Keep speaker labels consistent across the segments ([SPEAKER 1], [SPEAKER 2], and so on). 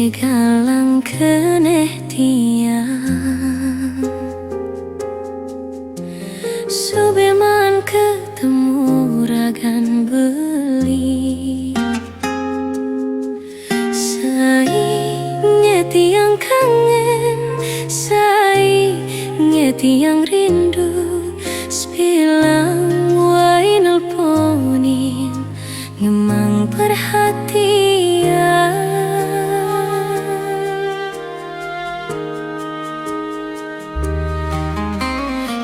[SPEAKER 1] galang keneh tiang Subeman ketemu ragan beli Saingnya tiang kangen Saingnya tiang rindu Sebilang wae nelponin Ngemang perhatian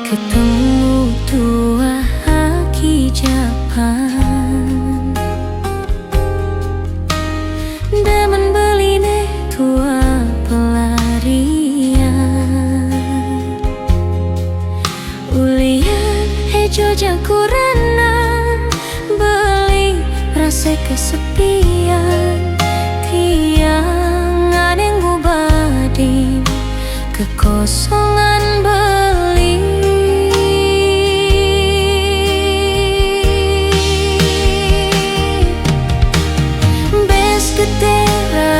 [SPEAKER 1] Ketemu tua haki Japan Demen beline tua pelarian Ulian hejo jakurenan Beli rasa kesepian Tiang aneng gubadin Kekosongan beli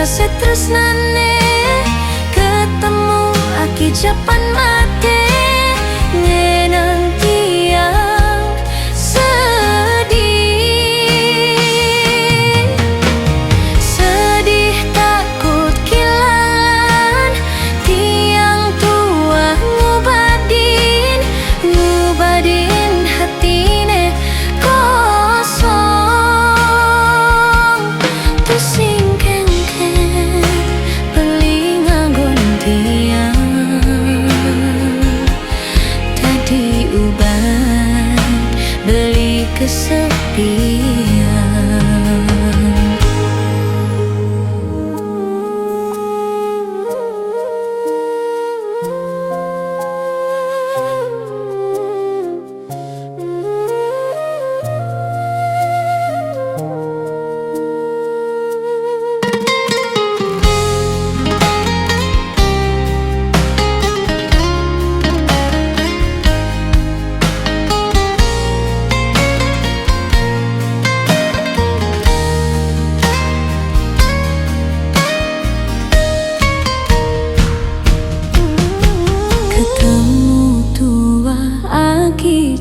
[SPEAKER 1] Setresnane ketemu aki Japan mate ngenang tiang sedih takut kehilangan tiang tua ngubadin hatine kosong pusing kesepian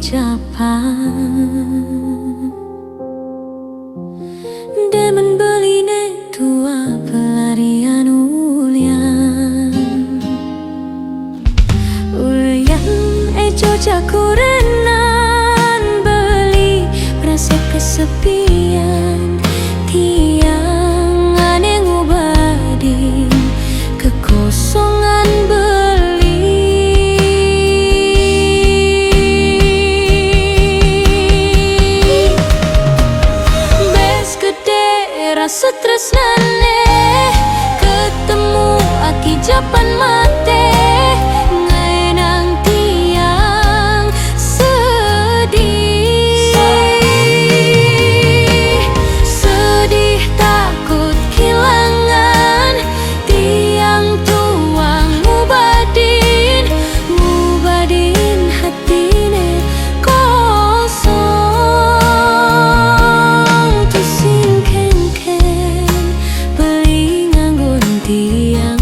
[SPEAKER 1] Japan Demen beline tua pelarian Ulian ejo jakurenan Beli merasa kesepian Tiang aneh ngubadin Kekosongan Setresnane ketemu aki Japan mate ngenang tiang sedih takut kehilangan tiang tua ngubadin hatine kosong pusing tiang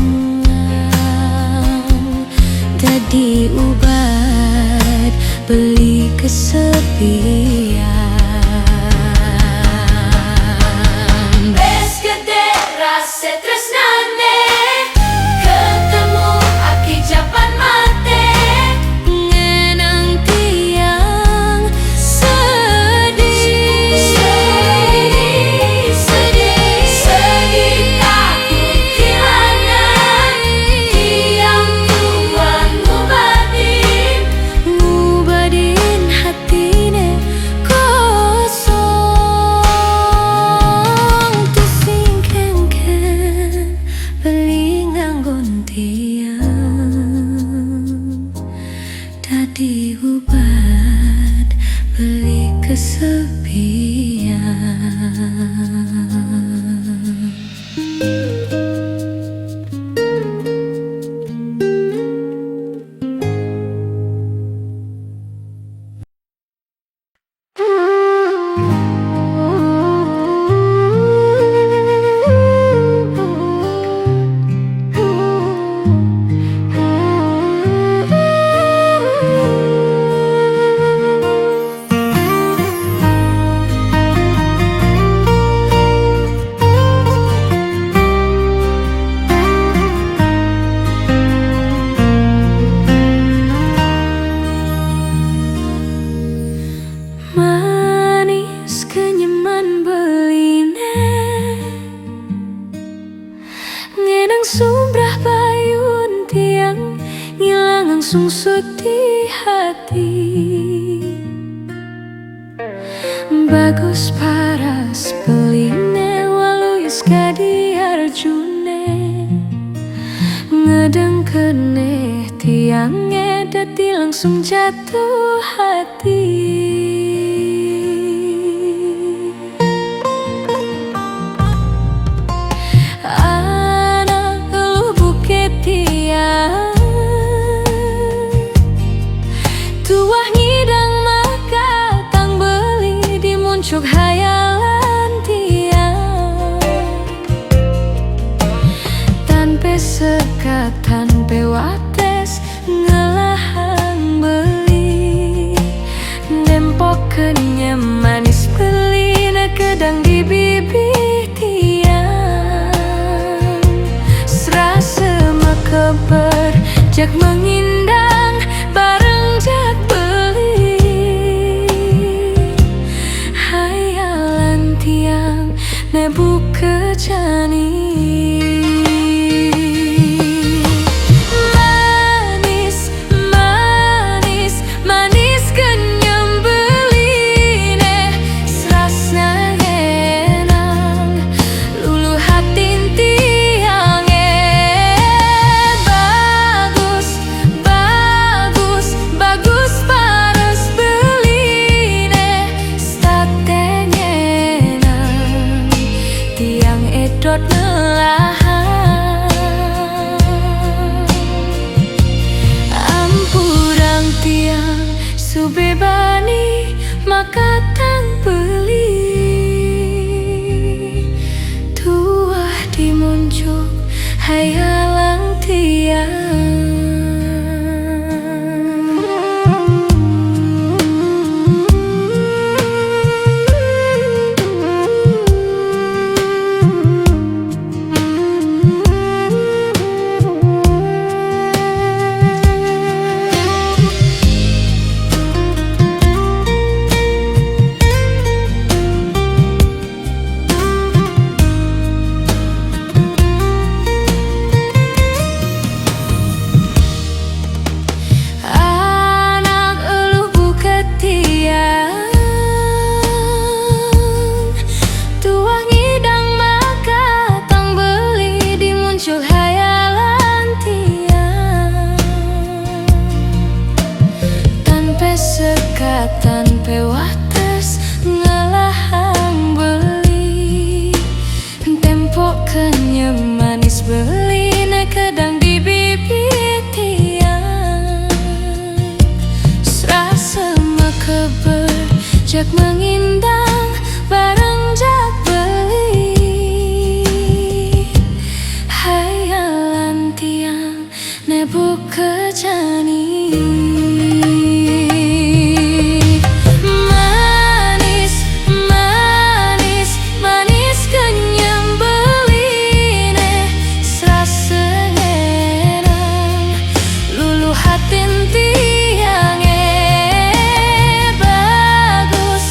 [SPEAKER 1] langsung sedih hati. Bagus paras peline walau iskadi arjune ngedeng kene tiangnya dati langsung jatuh hati. Anak lu bukit tiang tuah ngidang maka tang beli dimuncuk hayalan tiang tanpa sekat tanpa wates ngelahang beli nempok kenyam manis beli na kedang di bibir tiang serasa makeber jak mengindang bareng jak beli hayalan tiang nebu kejani. Edot nelahan ampurang tiang subebani maka tang beli tuah dimuncuk hayalang tiang. Tanpa wates ngelahang beli tempo kenyam manis beli na kedang di bibir tiang serasa makeber jak mengindang bareng jak beli hayalan tiang nebu kejani. Bagus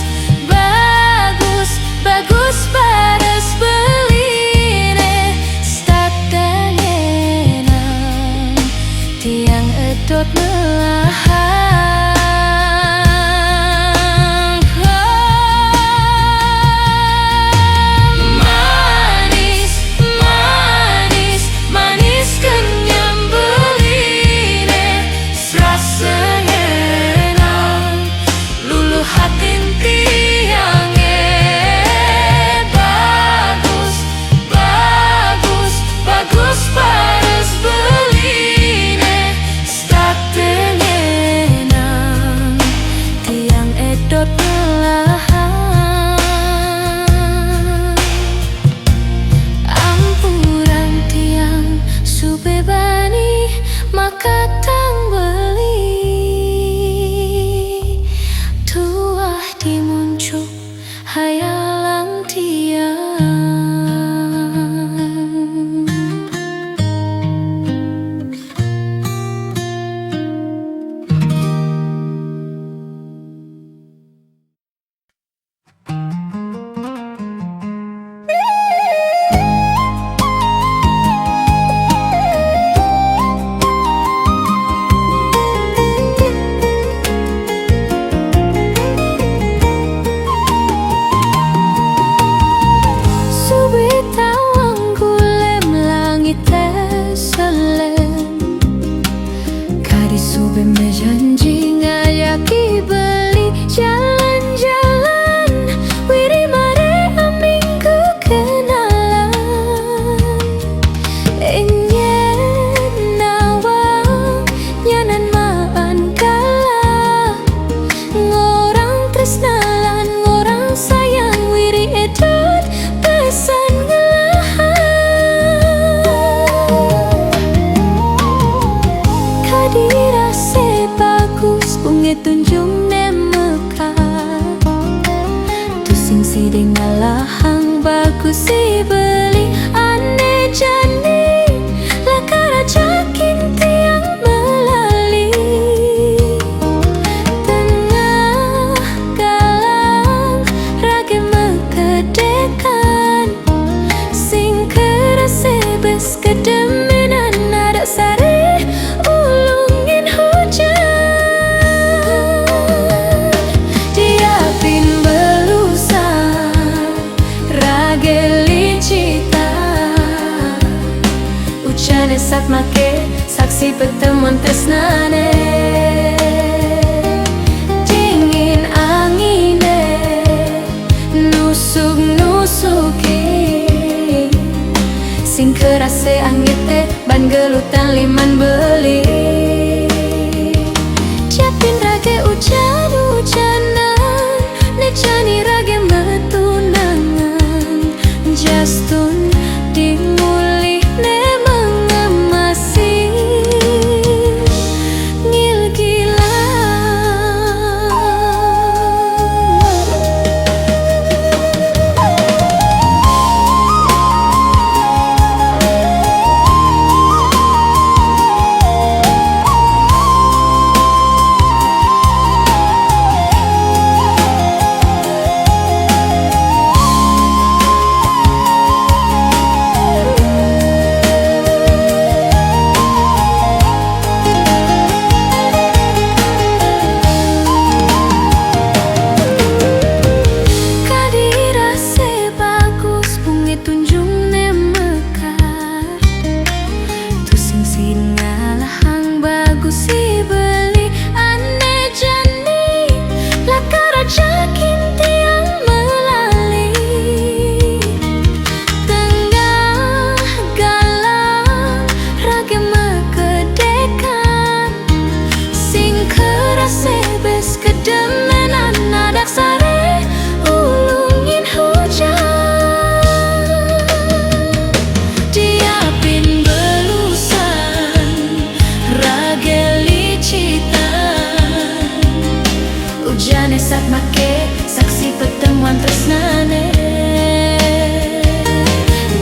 [SPEAKER 1] si beli ane jani lakara jakin tiang melali tengah galang rage mekedekan sing kerase bes kedeminan ada sare ulungin hujan diapin belusan rage licita ucane sat make saksi pertemuan tresnane dingin angine nusuk-nusuki sing kerase angite ban gelutan liman beli siapin rage hujan-hujanan nejani rage metunangan justun dimulih ne mengemasi ngil gila si beli ane jani lakara jakin tiang melali tengah galang rage mekedekan sing kerase bes kedemenan nadak sare ulungin hujan diapin belusan rage ujane sat make saksi pertemuan tresnane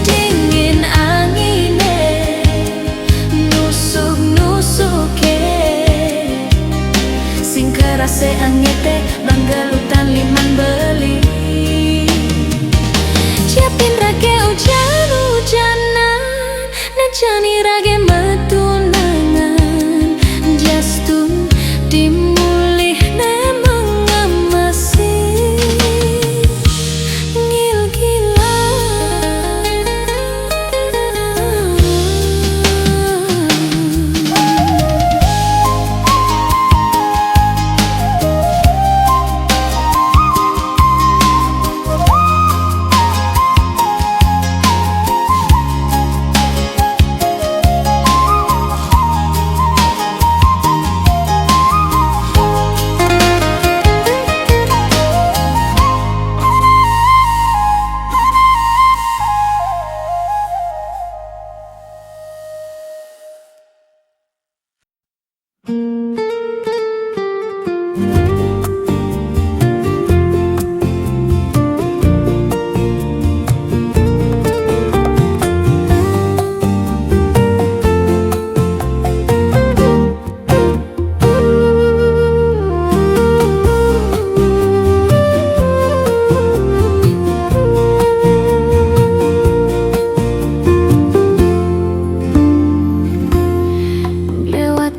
[SPEAKER 1] dingin angine nusuk-nusuke sing kerase angete banggalutan liman beli siapin rage hujan-hujanan nejani rage metunangan justun dimulih ne mengemasi ngil gila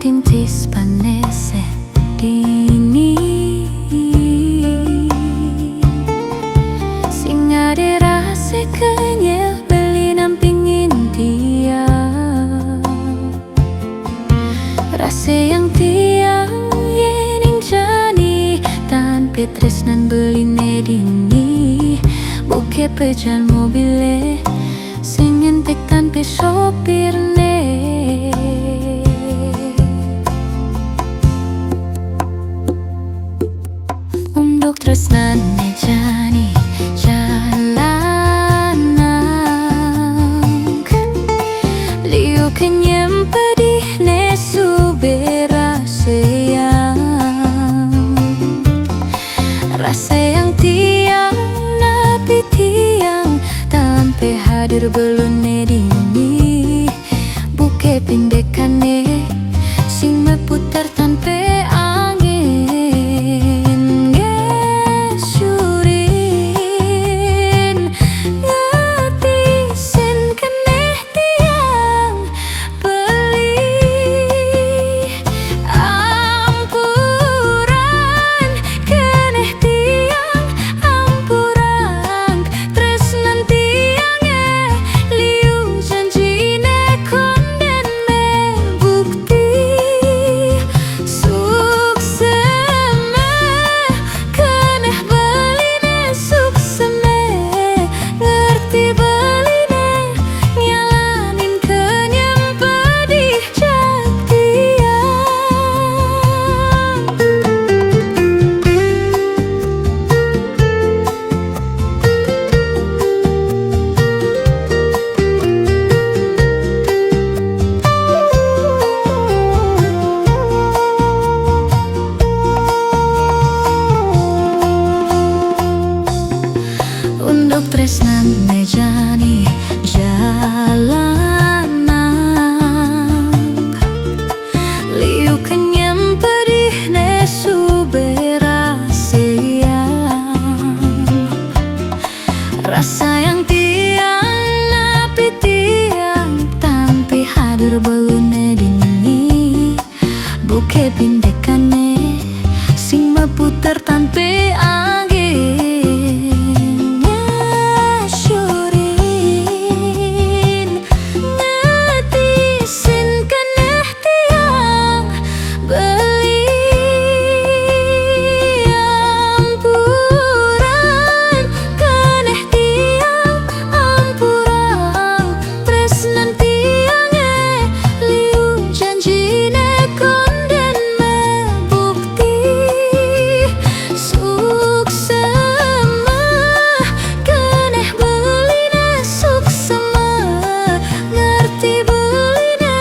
[SPEAKER 1] tintis panese dingin sing ade rase kenyel beli nampingin dia rase yang tiang yening jani tanpa tresnan beli nedini buke pejan mobile sing entek tanpa sopir ne tresnan nejani jalanan liu kenyem pedih nesu beraseyang rasa yang tiang napi tiang tanpa hadir belune dini. Buke pindekane sing meputar tanpa angin. Ngesyurin ngati sen keneh tiang beli. Ampuran keneh tiang ampuran tresnan tiange liu janjine konden me bukti sukseme keneh beline sukseme ngerti beline nyalanin kenyang pedih jatian. Untuk tresnan mejani jalanan liu kenyam pedih nesu berasian. Rasa yang tiang napi tiang tampi hadir belune dini. Buke pindekane sing meputar tanpa angin. Ngesyurin ngati sen keneh tiang beli. Ampuran keneh tiang ampuran tresnan tiange liu janjine konden me bukti suksema keneh beline suksema ngerti beline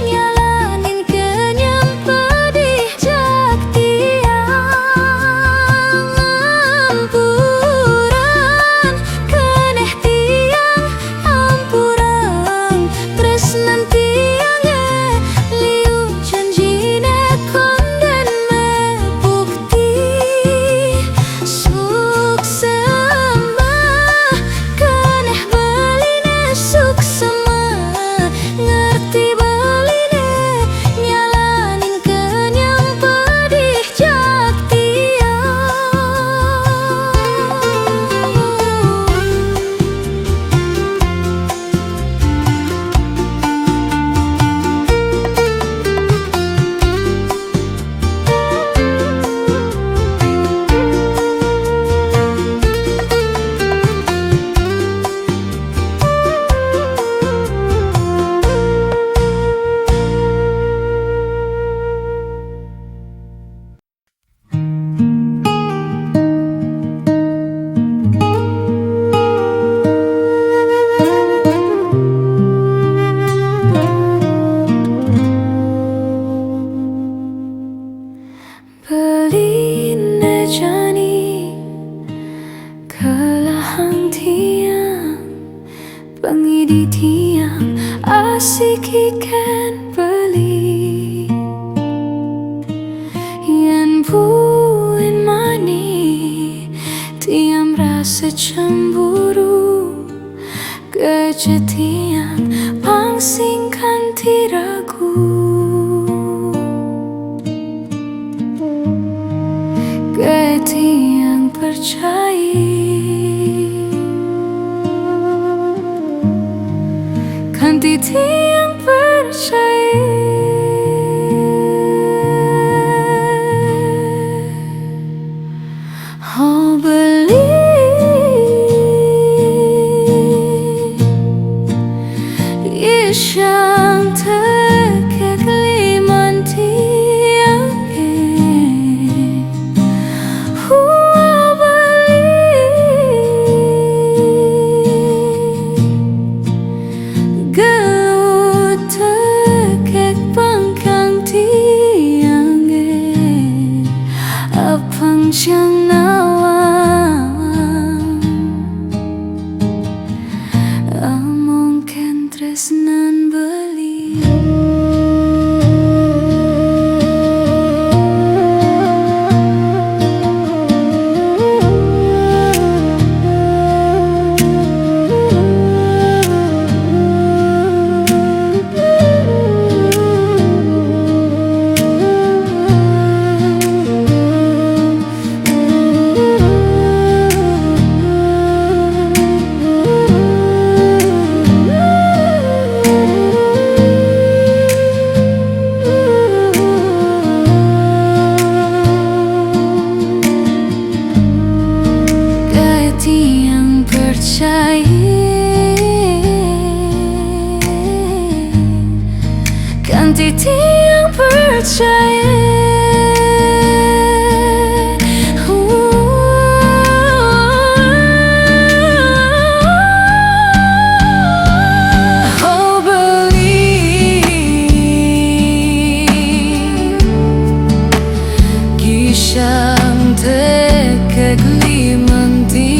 [SPEAKER 1] nyalanin kenyang pedih jak tiang. Ampuran keneh tiang ampuran tresnan tiange liu janjine konden me bukti suksema keneh beline suksema ngerti beline nyalanin kenyang pedih jak tiang. Beline jani kelahang tiang pengidi tiang asik ikan beli. Yen buin mani tiang rasa cemburu kejetian pangsingkan tiragu. Tiang percaya kanti tiang percaya oh beli isyang tekek liman tiang Gak mungkin tresnan beli. Yang percaya ganti yang percaya. Oh believe kisang tekegli menti.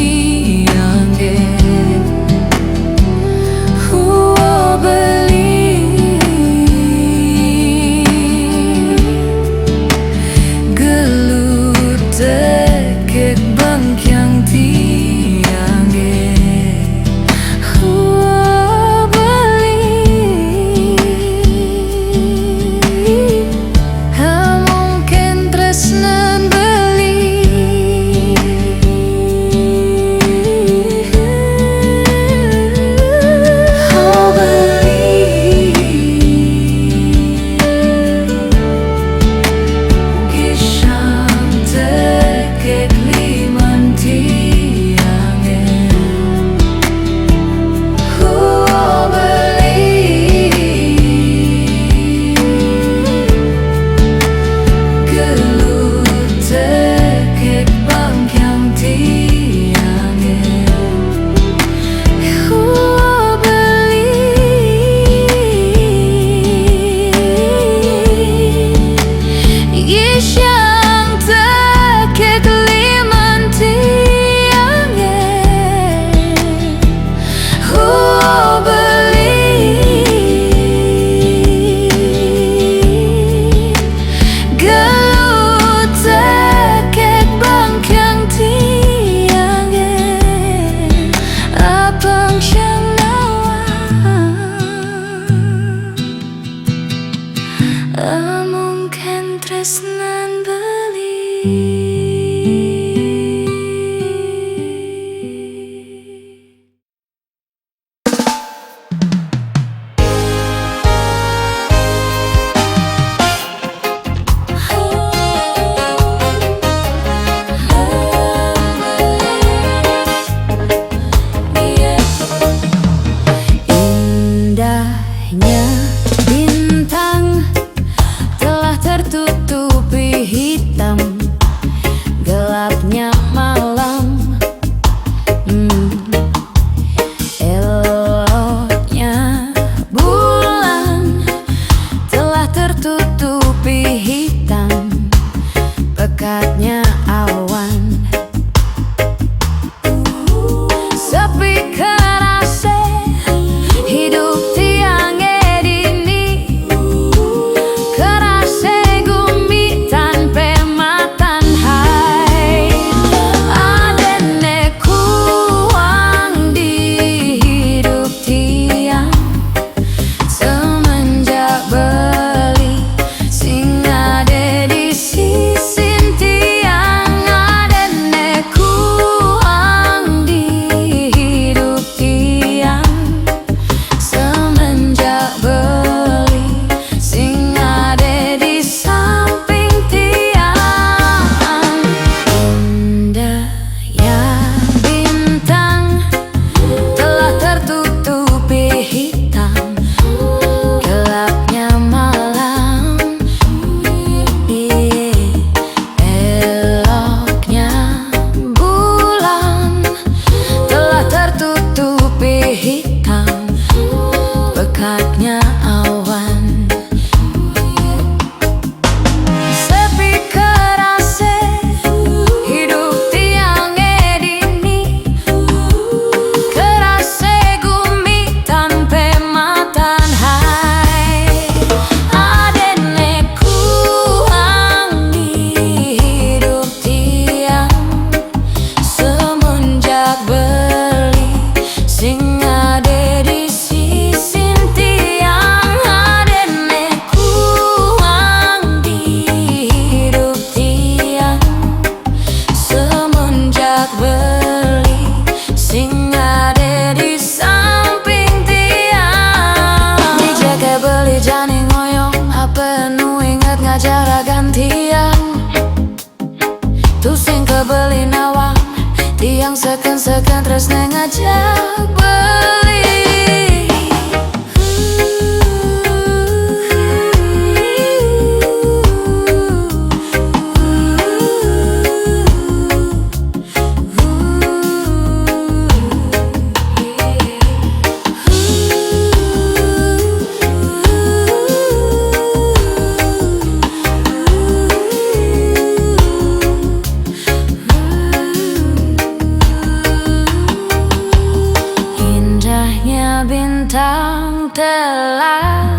[SPEAKER 1] bintang telah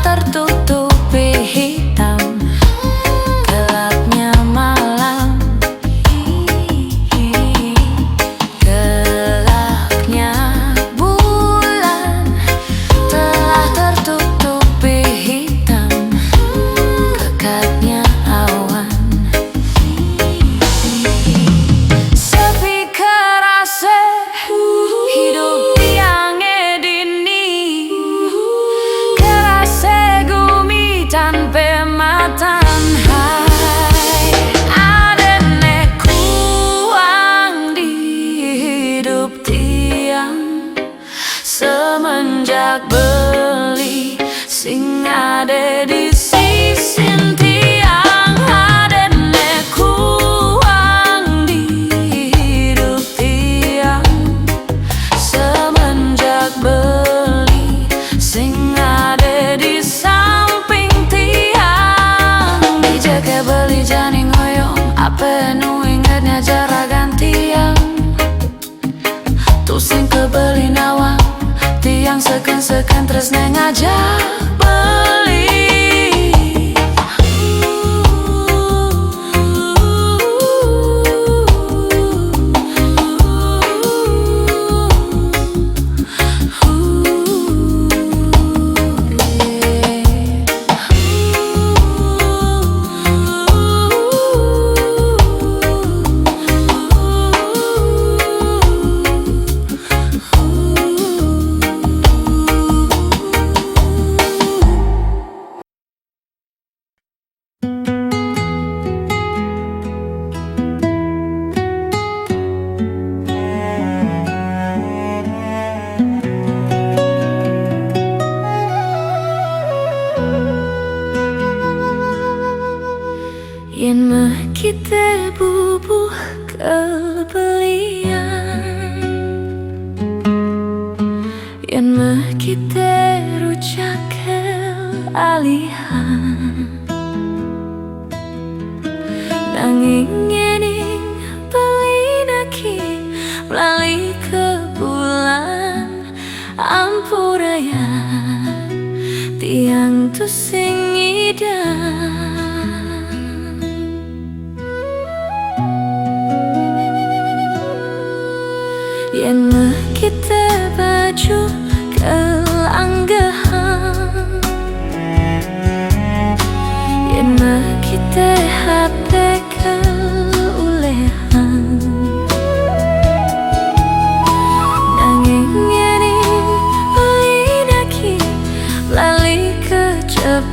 [SPEAKER 1] tertutupi hitam gelapnya malam. Gelapnya bulan telah tertutupi hitam kekatnya awan. Sepi kerasa hidup yang edini, kerasa gumi tanpa matan. Hai, ada nekuang di hidup tiang semenjak beli sing ada di sisi tiang. Ada nekuang di hidup tiang semenjak beli sing ada di samping tiang. Dijaga beli janing hoyong apa nu ingatnya cara gantian. Tu sing kebeli nawang tiang seken terus ngajak beli. Yen mah kita bubuh kebelian, yen mah kita rujak alihan. Nanging yening beli naki melalui ke bulan ampurayan tiang tu sing idan. Yen mah kita baju kelanggahan, yen mah kita hati keulehan. Nanging yening beli naki lali kejep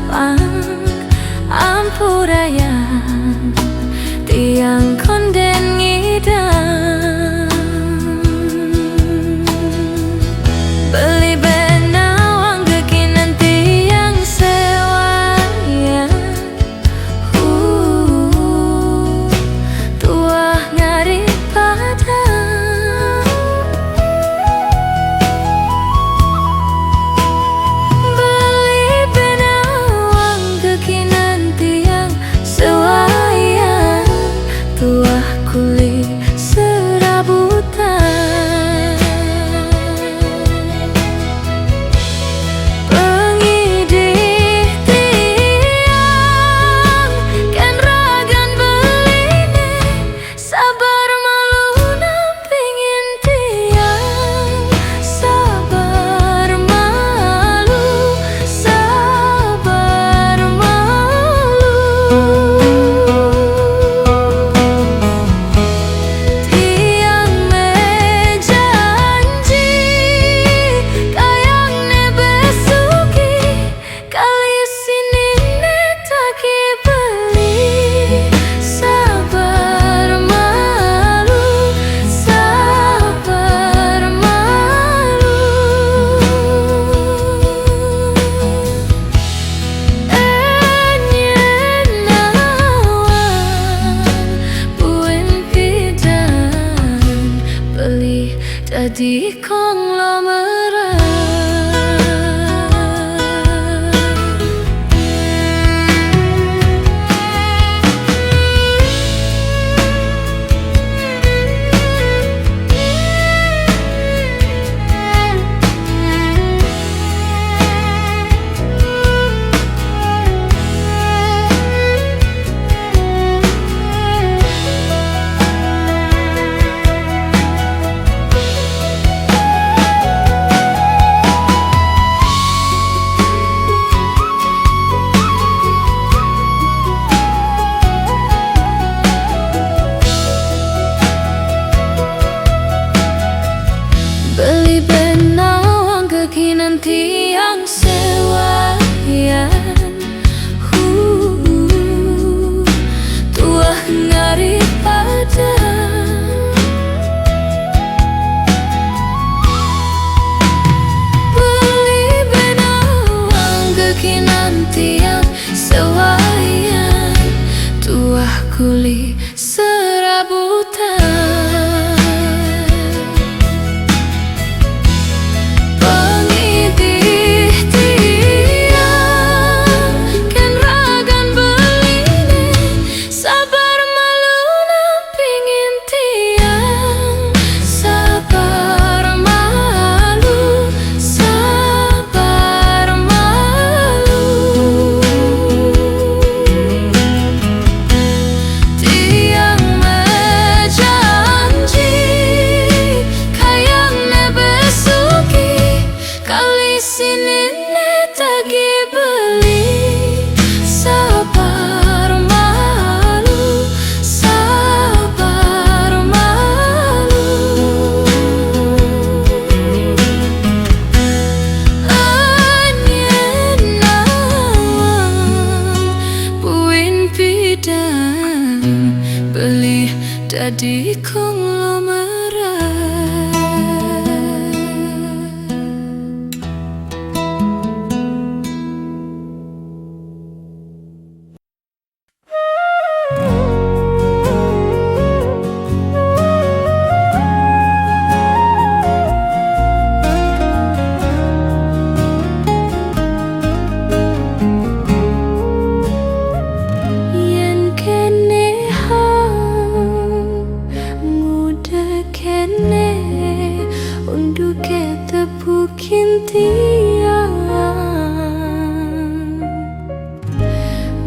[SPEAKER 1] gepukin tiang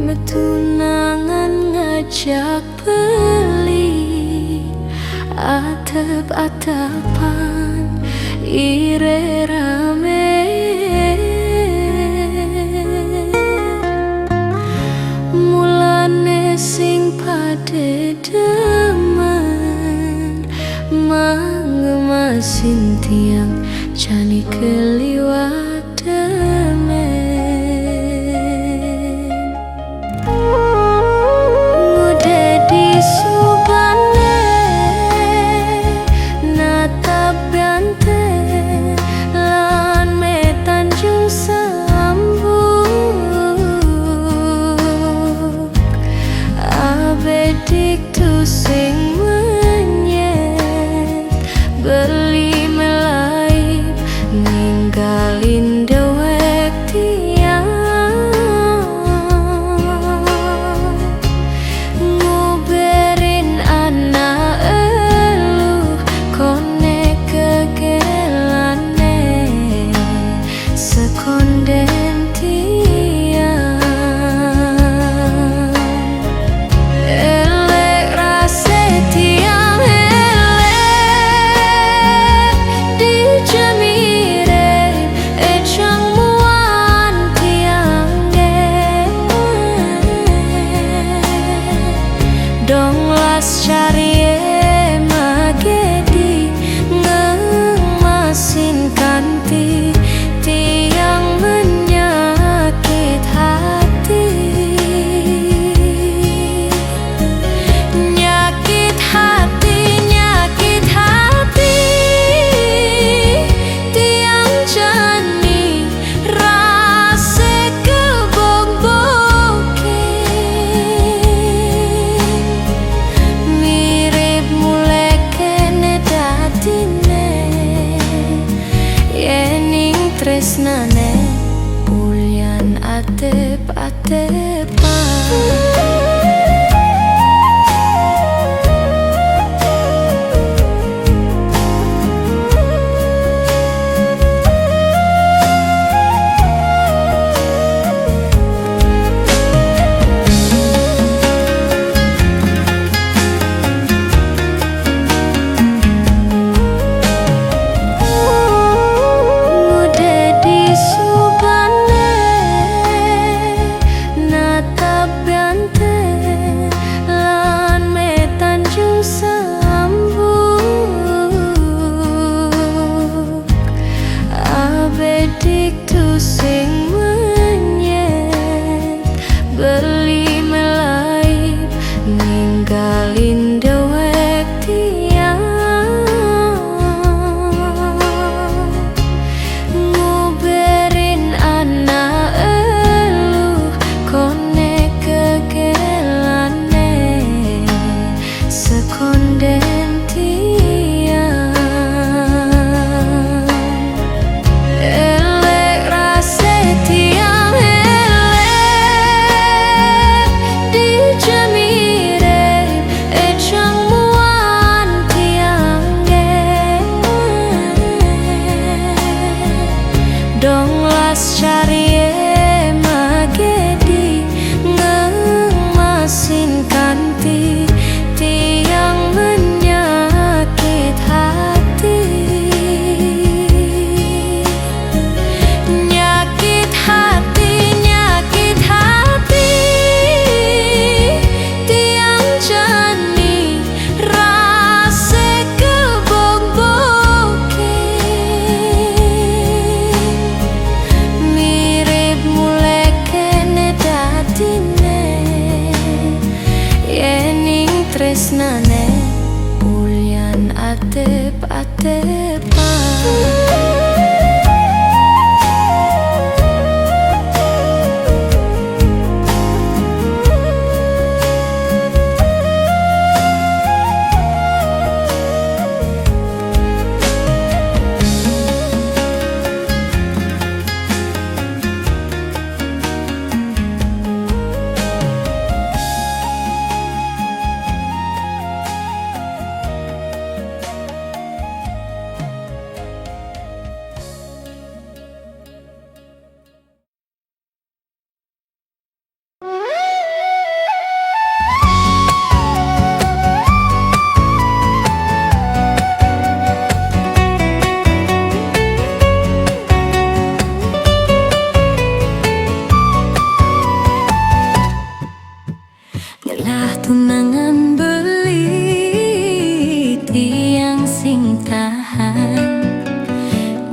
[SPEAKER 1] metunangan ngajak beli atep-atepan ire rame mulane sing pade demen mangemasin tiang jani keliwat demen ngude di subane natap bante lan me Tanjung Sambung abedik tu sing menyet beli melaip ninggalin dewek tiang nguberin anak elu kone kegelane sekonden tiang elek rase tiang elek di jemire ejang muan tiang dong las cari magedi ngemasin kanti tiang menyakit hati nyakit hati nyakit hati tiang jani rase kebombokin mirip mulai kene datine yening tresnane ulyan atep-atepan ngude di subane natap bante lan me Tanjung Sambung abedik tu sing menyet beli melaip ninggalin dewek tiang nguberin anak elu kone kegelane sekonden tiang elek rase tiang elek di jemire ejang muan tiang dong las cari magedi ngemasin kanti tiang menyakit hati nyakit hati nyakit hati tiang jani rase kebombokin mirip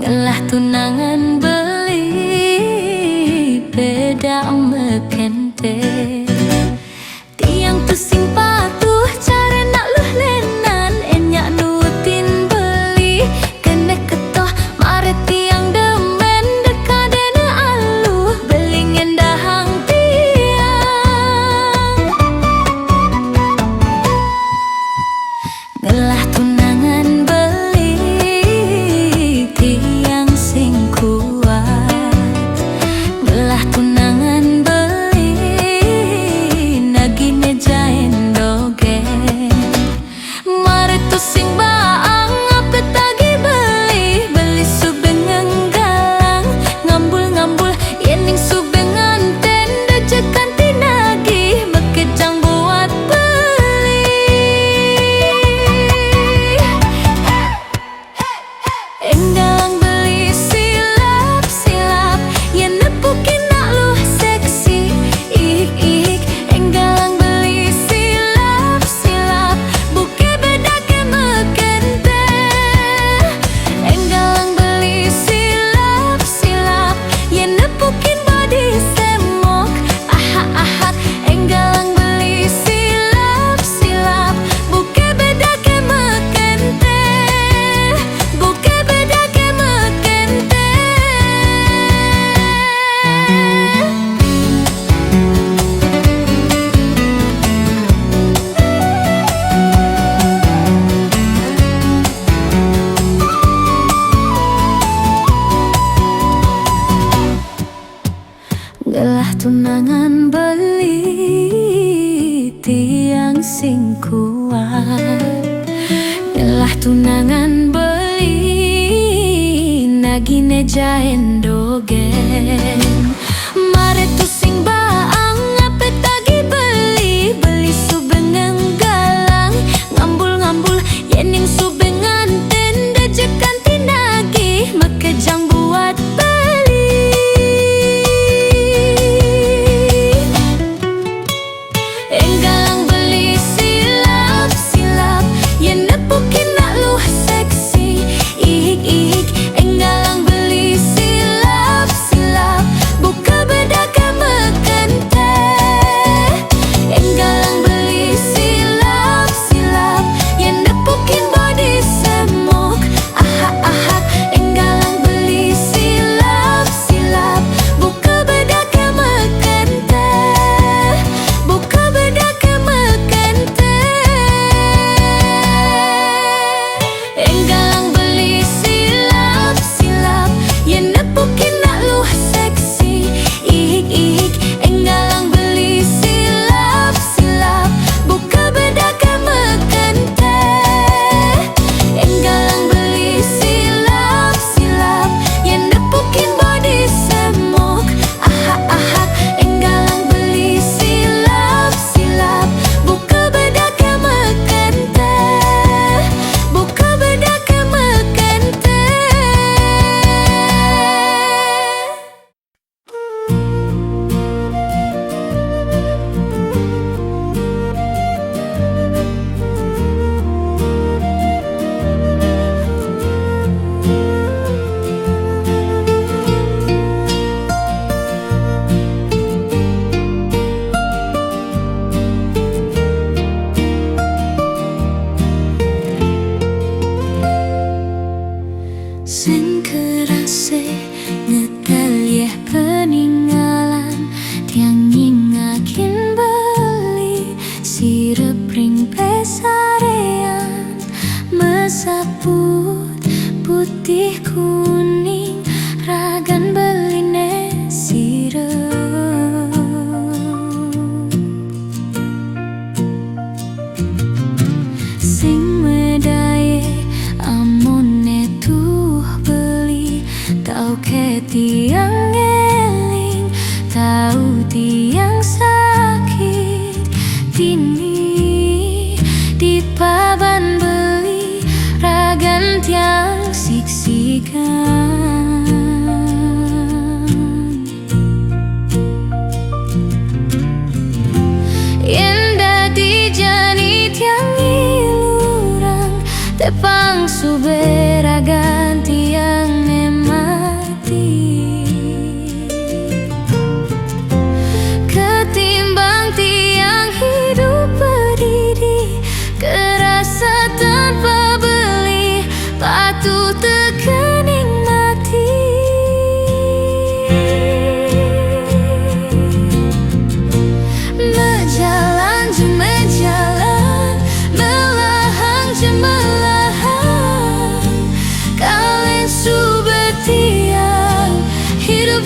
[SPEAKER 1] Ngelah tunangan beli beda mekente tiang tu sing patuh cara nak luh lenan enyak nutin beli kene ketoh mare tiang demen dekadene aluh beli ngendahang tiang ngelah tunangan beli tiang sing kuat ngelah tunangan beli nagine jaen doge mare tu sing baang ape tagi beli beli subengeng galang ngambul-ngambul yening subengan tenda jekan tinagi mekejang buat beli enggalang beli silap-silap yen nepukin nak luh seksi ik enggalang beli silap-silap buke beda ke mekente enggalang beli silap-silap yen nepukin body semok ahak enggalang beli silap-silap buke beda ke mekente buke beda ke mekente gelah tunangan beli tiang sing kuat gelah tunangan beli nagine jaen dogen mare tu sing baang ape tagi beli beli subengeng galang ngambul-ngambul yening subengan tenda jekan tinagi mekejang buat beli enggalang beli silap-silap yen nepukin nak luh seksi ik enggalang beli silap-silap buka beda ke mekente enggalang beli silap-silap yen nepukin body semok ahak enggalang beli silap-silap buka beda ke mekente buka beda ke mekente enggalang beli silap-silap yen nepukin nak luh seksi ik enggalang beli silap-silap buka beda ke mekente enggalang beli silap-silap yen nepukin body semok ahak enggalang beli silap-silap buka beda ke mekente buka beda ke mekente sing kerase ngetelieh peninggalan tiang nyingakin beli sirep ring pesarean mesaput putih kuning ragan beline sirep sing medaye amone tuh beli tau ke tiang eling tau tiang sakit tini di paban beli ragan tiang siksikan yenda dijani tiang ilurang tepang subera ganti yang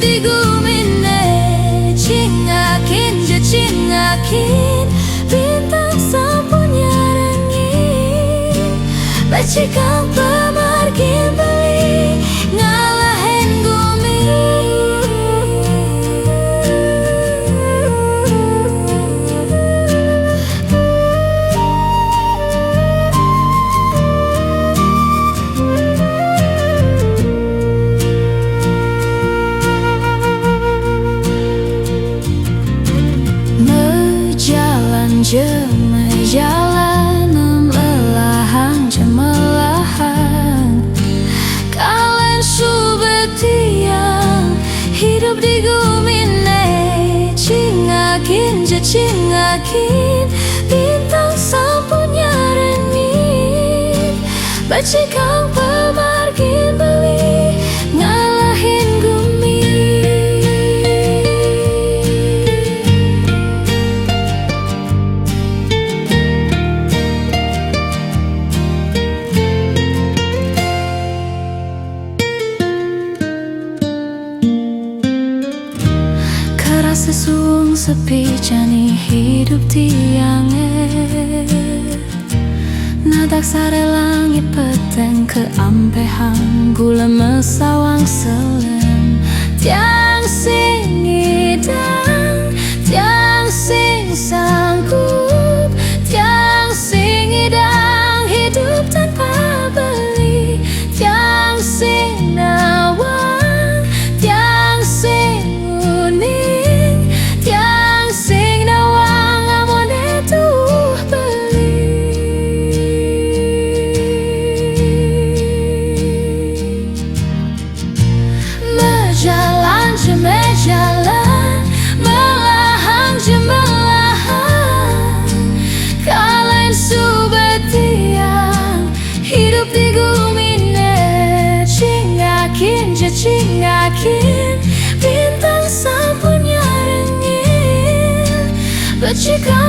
[SPEAKER 1] di bumi ne cingakin je cingakin bintang sapunya rengin bacikang pemargin beli ngalahin bumi. Jalan melahang cemerlang kalian subetiang hidup di bumi ne cingakin je cingakin bintang sapunya rengin bacikang pemargin beli ngalahin bumi. Sesuung sepi jani hidup tiangnya nadak sare langit peteng ke ampehan gula mesawang selem tiang sing idang tiang sing sanggup tiang sing idang hidup tanpa beli tiang sing nawang tiang sing unik jalan melahang cemerlang kalian subetiang hidup di bumi ne cingakin je cingakin bintang sapunya rengin bacikang